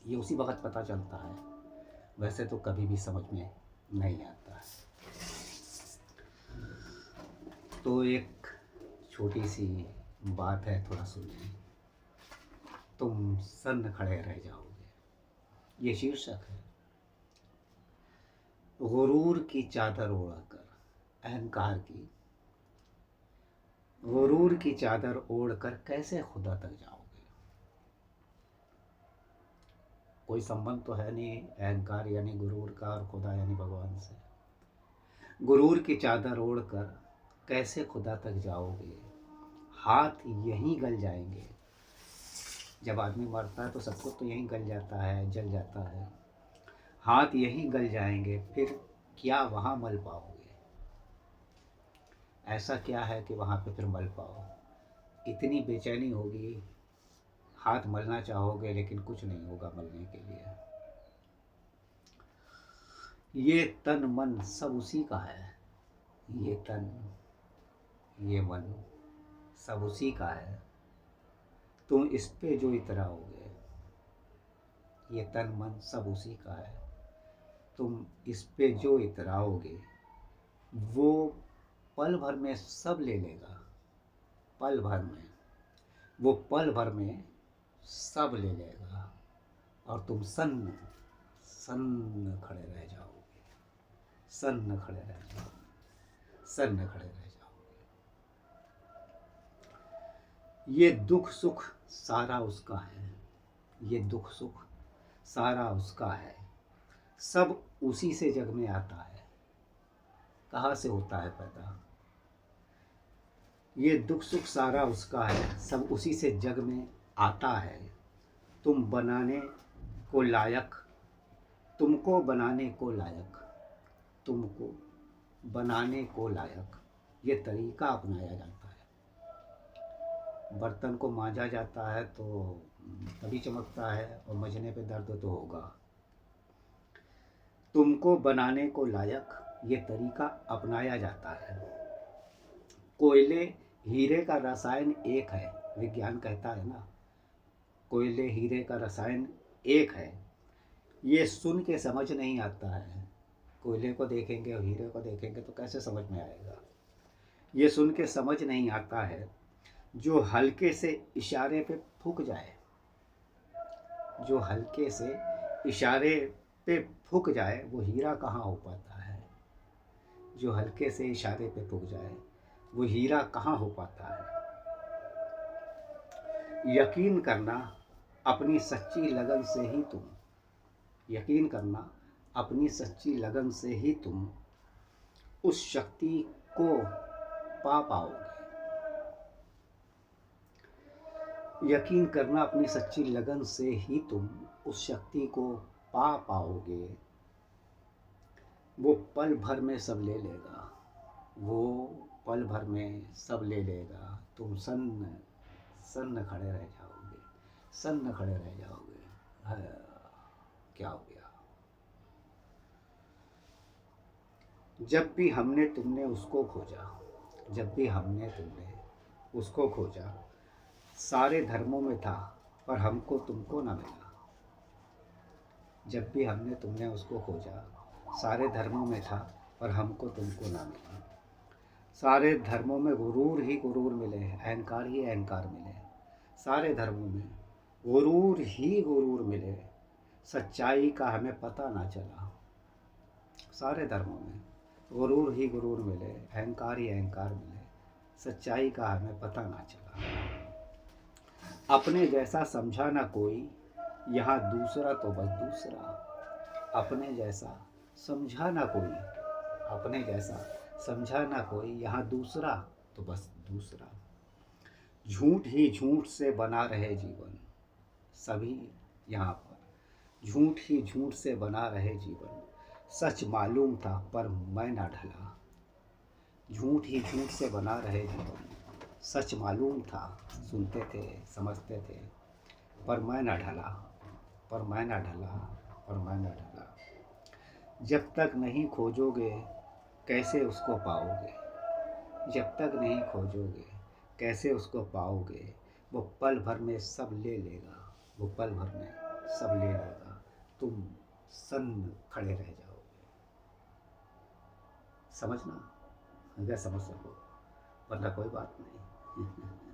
ये उसी वक़्त पता चलता है, वैसे तो कभी भी समझ में नहीं आता है। तो एक छोटी सी बात है, थोड़ा सुनिए। तुम सन्न खड़े रह जाओगे, ये शीर्षक है। गुरूर की चादर ओढ़कर, अहंकार की गुरूर की चादर ओढ़कर कैसे खुदा तक जाओगे? कोई संबंध तो है नहीं अहंकार यानी गुरूर का और खुदा यानी भगवान से। गुरूर की चादर ओढ़कर कैसे खुदा तक जाओगे? हाथ यहीं गल जाएंगे। जब आदमी मरता है तो सब कुछ तो यहीं गल जाता है, जल जाता है। हाथ यहीं गल जाएंगे, फिर क्या वहाँ मल पाओगे? ऐसा क्या है कि वहाँ पे फिर मल पाओ? इतनी बेचैनी होगी, हाथ मलना चाहोगे लेकिन कुछ नहीं होगा मलने के लिए। ये तन मन सब उसी का है, ये तन ये मन सब उसी का है, तुम इस पे जो इतराओगे। ये तन मन सब उसी का है, तुम इस पे जो इतराओगे, वो पल भर में सब ले लेगा। पल भर में वो पल भर में सब ले लेगा और तुम सन्न सन्न खड़े रह जाओगे। सन्न खड़े रह जाओगे, सन्न खड़े रह जाओगे। ये दुख सुख सारा उसका है, ये दुख सुख सारा उसका है, सब उसी से जग में आता है। कहाँ से होता है पैदा? ये दुख सुख सारा उसका है, सब उसी से जग में आता है। तुम बनाने को लायक, तुमको बनाने को लायक, तुमको बनाने को लायक ये तरीका अपनाया जाता है। बर्तन को मांजा जाता है तो तभी चमकता है, और मजने पे दर्द तो होगा। तुमको बनाने को लायक ये तरीका अपनाया जाता है। कोयले हीरे का रसायन एक है, विज्ञान कहता है ना, कोयले हीरे का रसायन एक है। ये सुन के समझ नहीं आता है। कोयले को देखेंगे और हीरे को देखेंगे तो कैसे समझ में आएगा? ये सुन के समझ नहीं आता है। जो हल्के से इशारे पे फूक जाए, जो हल्के से इशारे पे फूक जाए, वो हीरा कहाँ हो पाता है? जो हल्के से इशारे पे फूक जाए, वो हीरा कहाँ हो पाता है? यकीन करना अपनी सच्ची लगन से ही तुम, यकीन करना अपनी सच्ची लगन से ही तुम उस शक्ति को पा पाओगे। यकीन करना अपनी सच्ची लगन से ही तुम उस शक्ति को पा पाओगे। वो पल भर में सब ले लेगा, वो पल भर में सब ले लेगा। तुम सन्न सन्न खड़े रह जाओगे, सन्न खड़े रह जाओगे। क्या हो गया? जब भी हमने तुमने उसको खोजा, जब भी हमने तुमने उसको खोजा, सारे धर्मों में था पर हमको तुमको ना मिला। जब भी हमने तुमने उसको खोजा, सारे धर्मों में था पर हमको तुमको ना मिला। सारे धर्मों में गुरूर ही गुरूर मिले, अहंकार ही अहंकार मिले। सारे धर्मों में गुरूर ही गुरूर मिले, सच्चाई का हमें पता ना चला। सारे धर्मों में गुरूर ही गुरूर मिले, अहंकार ही अहंकार मिले, सच्चाई का हमें पता ना चला। अपने जैसा समझा ना कोई, यहाँ दूसरा तो बस दूसरा। अपने जैसा समझा ना कोई, अपने जैसा समझा ना कोई, यहाँ दूसरा तो बस दूसरा। झूठ ही झूठ से बना रहे जीवन, सभी यहाँ पर झूठ ही झूठ से बना रहे जीवन। सच मालूम था पर मैं ना ढला। झूठ ही झूठ से बना रहे जीवन, सच मालूम था, सुनते थे समझते थे, पर मैं ना ढला, पर मैं ना ढला, पर मैं ना ढला। जब तक नहीं खोजोगे कैसे उसको पाओगे? जब तक नहीं खोजोगे कैसे उसको पाओगे? वो पल भर में सब ले लेगा, वो पल भर में सब ले लेगा, तुम सन्न खड़े रह जाओगे। समझना, अगर समझ सको, वरना कोई बात नहीं।